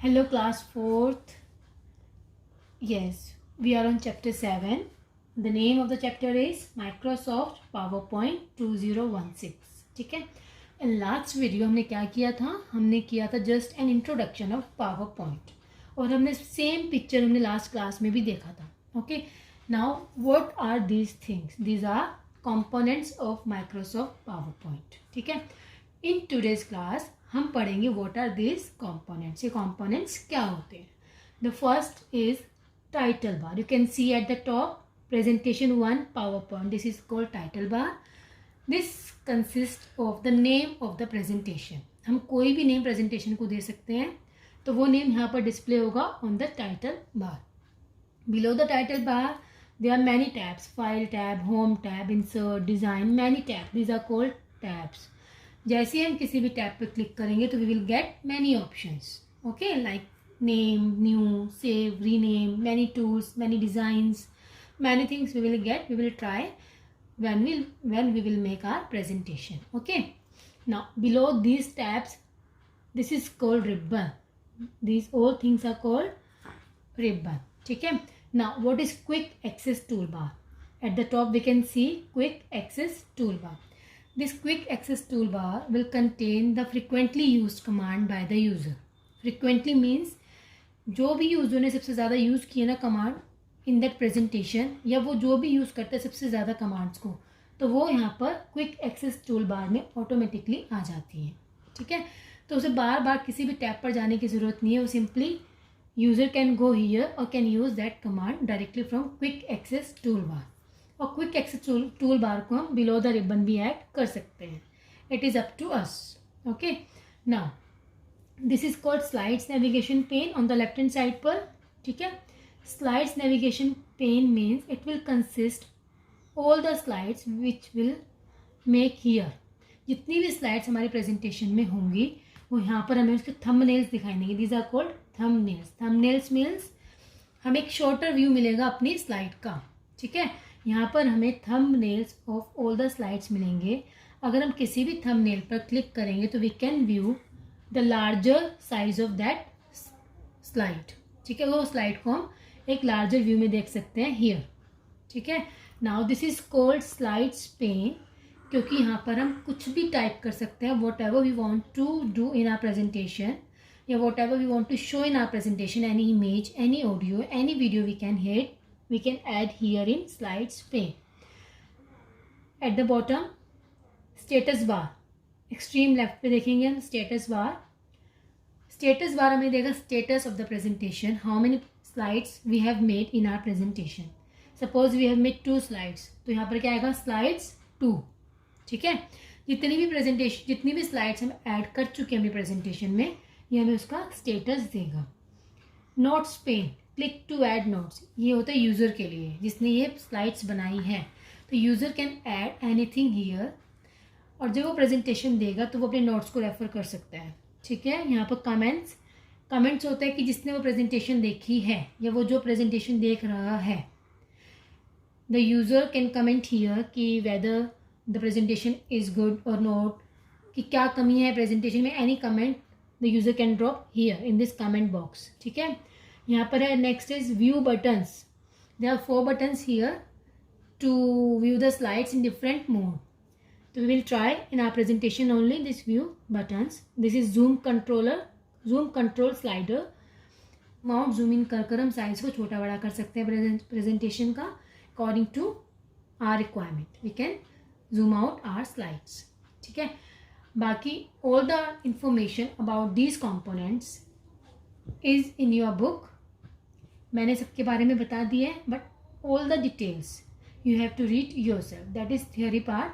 Hello class 4th. Yes, we are on chapter 7. The name of the chapter is Microsoft PowerPoint 2016. ठीक है. In last video हमने क्या किया था? हमने किया था just an introduction of PowerPoint. और हमने सेम पिक्चर हमने लास्ट क्लास में भी देखा था. Okay. Now what are these things? These are components of Microsoft PowerPoint. ठीक है. In today's class हम पढ़ेंगे what are these components. ये components क्या होते हैं? The first is title bar. You can see at the top presentation 1 PowerPoint. This is called title bar. This consists of the name of the presentation. हम कोई भी name presentation को दे सकते हैं, तो वो नेम यहाँ पर डिस्प्ले होगा on the title bar. Below the title bar there are many tabs. File tab, home tab, insert, design, many tabs. These are called tabs. जैसे हम किसी भी टैब पे क्लिक करेंगे तो we will get many options. Okay, like name, new, save, rename, many tools, many designs, many things we will get. We will try when we will make our presentation. Okay, now below these tabs this is called ribbon. These all things are called ribbon. ठीक है. Now what is quick access toolbar? At the top we can see quick access toolbar. This quick access toolbar will contain the frequently used command by the user. Frequently means जो भी user ने सबसे ज़्यादा use किया ना command in that presentation, या वो जो भी यूज़ करता है सबसे ज़्यादा कमांड्स को, तो वो यहाँ पर क्विक एक्सेस टूल बार में ऑटोमेटिकली आ जाती है. ठीक है. तो उसे बार बार किसी भी टैब पर जाने की ज़रूरत नहीं है. वो simply user can go here और can use that command directly from quick access tool bar. और क्विक एक्सेस टूल बार को हम बिलो द रिबन भी ऐड कर सकते हैं. It is up to us. Okay. Now this is called slides navigation pane on the left hand side पर. ठीक है. Slides navigation pane means it will consist all the slides which will make here. जितनी भी slides हमारी presentation में होंगी वो यहाँ पर हमें उसके थंबनेल्स दिखाई देंगे. These are called thumbnails. Thumbnails means हमें एक शॉर्टर व्यू मिलेगा अपनी स्लाइड का. ठीक है. यहाँ पर हमें thumbnails of all the slides मिलेंगे. अगर हम किसी भी थंबनेल पर क्लिक करेंगे तो we can view the larger size of that slide. ठीक है. वो स्लाइड को हम एक लार्जर व्यू में देख सकते हैं हियर. ठीक है. Now this is called slides pane, क्योंकि यहाँ पर हम कुछ भी टाइप कर सकते हैं. Whatever we want to do in our presentation, या whatever we want to show in our presentation, any image, any audio, any video we can add here in slides pane. At the bottom status bar, extreme left पे देखेंगे हम status bar. Status bar हमें देगा status of the presentation, how many slides we have made in our presentation. Suppose we have made 2 slides, तो यहाँ पर क्या आएगा slides 2. ठीक है. जितनी भी presentation, जितनी भी slides हम add कर चुके हैं अपनी presentation में, ये हमें उसका status देगा. Notes pane, click to add notes, ये होता है यूज़र के लिए जिसने ये स्लाइड्स बनाई है. तो user can add anything here, और जब वो प्रेजेंटेशन देगा तो वो अपने नोट्स को रेफर कर सकता है. ठीक है. यहाँ पर कमेंट्स होता है कि जिसने वो प्रेजेंटेशन देखी है या वो जो प्रेजेंटेशन देख रहा है, the user can comment here कि whether the presentation is good और नॉट, कि क्या कमी है प्रेजेंटेशन में. Any comment the user can drop here in this comment box. ठीक है. यहाँ पर है next is view buttons. There are 4 buttons here to view the slides in different mode. तो we will try in our presentation only this view buttons. This is zoom control slider. Mount zoom in कर हम size को छोटा बड़ा कर सकते हैं presentation का. According to our requirement we can zoom out our slides. ठीक है. बाकी all the information about these components is in your book. मैंने सबके बारे में बता दिया है, but all the details you have to read yourself. That is theory part.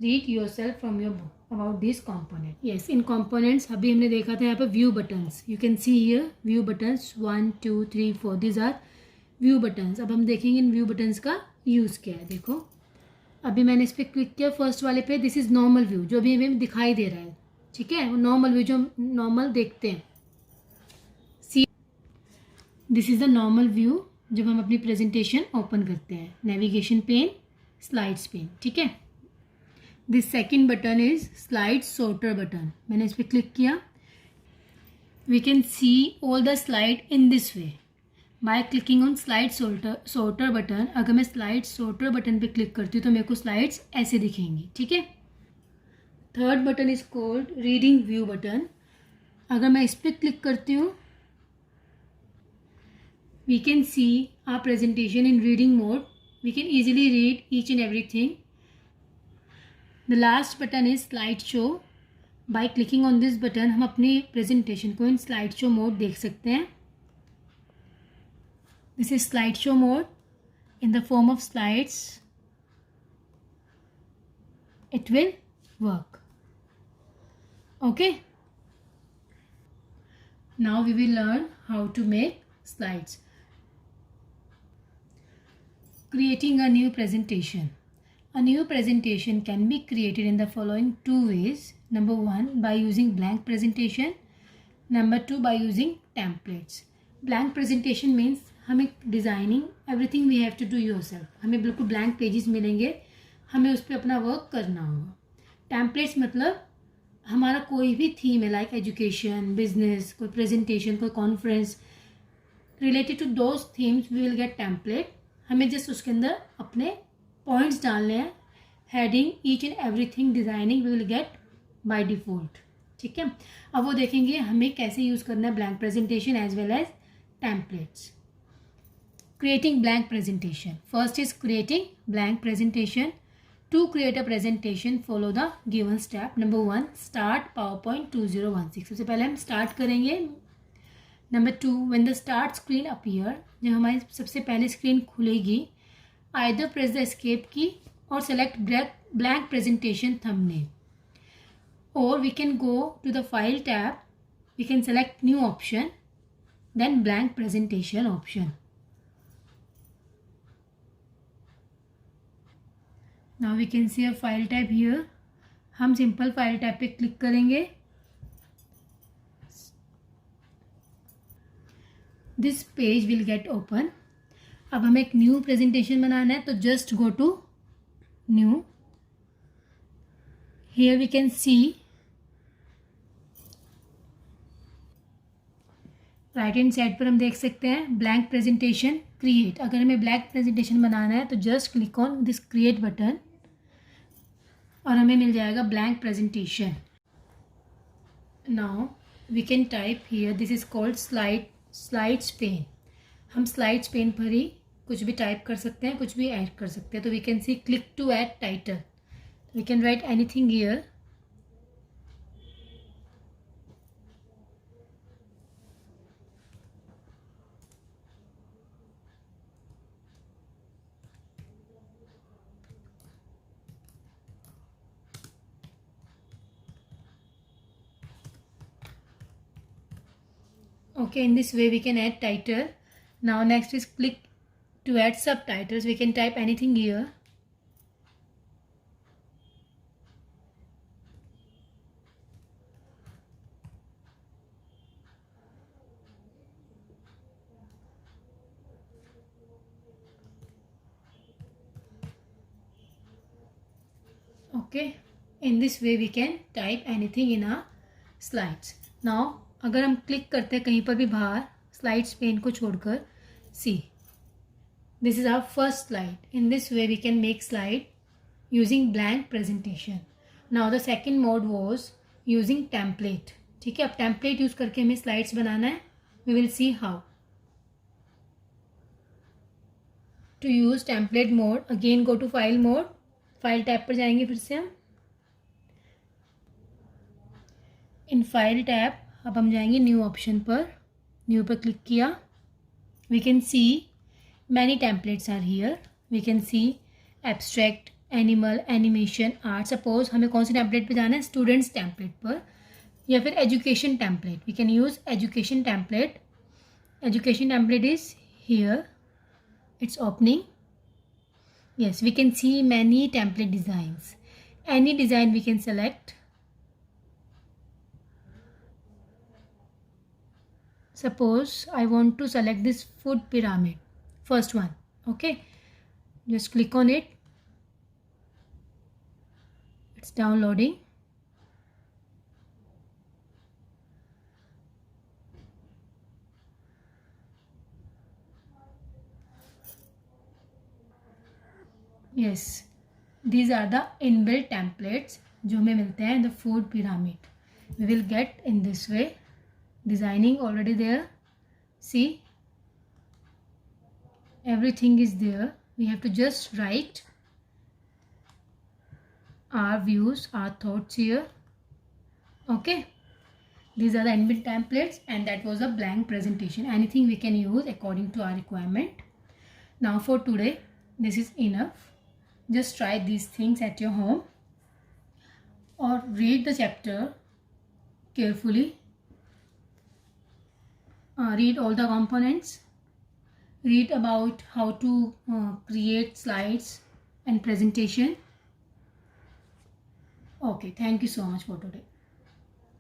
Read yourself from your book about this component. Yes, in components अभी हमने देखा था यहाँ पर view buttons. You can see here view buttons 1 2 3 4. This are view buttons. अब हम देखेंगे इन व्यू बटन्स का यूज़ क्या है. देखो, अभी मैंने इस पर क्लिक किया फर्स्ट वाले पे. दिस इज नॉर्मल व्यू जो अभी हमें दिखाई दे रहा है. ठीक है. वो नॉर्मल व्यू जो हम नॉर्मल देखते हैं. This is the normal view जब हम अपनी प्रेजेंटेशन ओपन करते हैं. Navigation pane, slides pane. ठीक है. This second button is slide sorter button. मैंने इस पर क्लिक किया. we can see all the slide in this way by clicking on slide sorter button. अगर मैं slide sorter बटन पे क्लिक करती हूँ तो मेरे को स्लाइड्स ऐसे दिखेंगी. ठीक है. Third button is called reading view button. अगर मैं इस पर क्लिक करती हूँ we can see our presentation in reading mode. We can easily read each and everything. The last button is slideshow. By clicking on this button हम अपनी presentation को in slideshow mode देख सकते हैं. This is slideshow mode in the form of slides. It will work. Okay. Now we will learn how to make slides. Creating a new presentation. A new presentation can be created in the following two ways. Number one, by using blank presentation. Number two, by using templates. Blank presentation means हमें designing everything we have to do yourself. हमें बिल्कुल blank pages मिलेंगे, हमें उस पर अपना work करना होगा. टेम्पलेट्स मतलब हमारा कोई भी थीम है लाइक एजुकेशन, बिजनेस, कोई प्रेजेंटेशन, कोई conference, related to those themes we will get template. हमें जस्ट उसके अंदर अपने पॉइंट्स डालने हैं. Heading each and everything designing we will get by default. ठीक है. अब वो देखेंगे हमें कैसे यूज़ करना है blank presentation as well as templates. Creating blank presentation. First is creating blank presentation. To create a presentation, follow the given step. Number one, start PowerPoint 2016. सबसे पहले हम start करेंगे. Number two, when the start screen appear, जब हमारी सबसे पहले screen खुलेगी, either press the escape key or select blank presentation thumbnail. Or we can go to the file tab. We can select new option, then blank presentation option. Now we can see a file type here. हम simple file type पे click करेंगे. This page will get open. अब हमें एक new presentation बनाना है तो just go to new. Here we can see right hand side पर हम देख सकते हैं ब्लैंक प्रेजेंटेशन क्रिएट. अगर हमें ब्लैंक प्रेजेंटेशन बनाना है तो just click on this create button और हमें मिल जाएगा blank presentation. Now we can type here this is called slides pane. हम स्लाइड्स पेन पर ही कुछ भी टाइप कर सकते हैं, कुछ भी ऐड कर सकते हैं. तो we can see click to add title. We can write anything here. Okay, in this way we can add title. Now next is click to add subtitles. We can type anything here. Okay, in this way we can type anything in our slides. Now अगर हम click करते हैं कहीं पर भी बाहर slides pane को छोड़कर, see this is our first slide. In this way we can make slide using blank presentation. Now the second mode was using template. ठीक है. अब टेम्पलेट यूज करके हमें स्लाइड्स बनाना है. We will see how to use template mode. Again go to file mode. File tab पर जाएंगे फिर से हम. इन फाइल टैब अब हम जाएंगे न्यू ऑप्शन पर. न्यू पर क्लिक किया. We can see many templates are here. We can see abstract, animal, animation, art. Suppose हमें कौन से टेम्पलेट पे जाना है, स्टूडेंट्स टेम्पलेट पर या फिर education template. We can use education template. Education template is here. It's opening. yes, we can see many template designs. Any design we can select. Suppose I want to select this food pyramid, first one. Okay, just click on it. It's downloading. Yes, these are the inbuilt templates जो हमें मिलते हैं in the food pyramid. We will get in this way. Designing already there. See, everything is there. We have to just write our views, our thoughts here. Okay, these are the inbuilt templates, and that was a blank presentation. Anything we can use according to our requirement. Now for today, this is enough. Just try these things at your home, or read the chapter carefully. Read all the components. Read about how to create slides and presentation. Okay, thank you so much for today.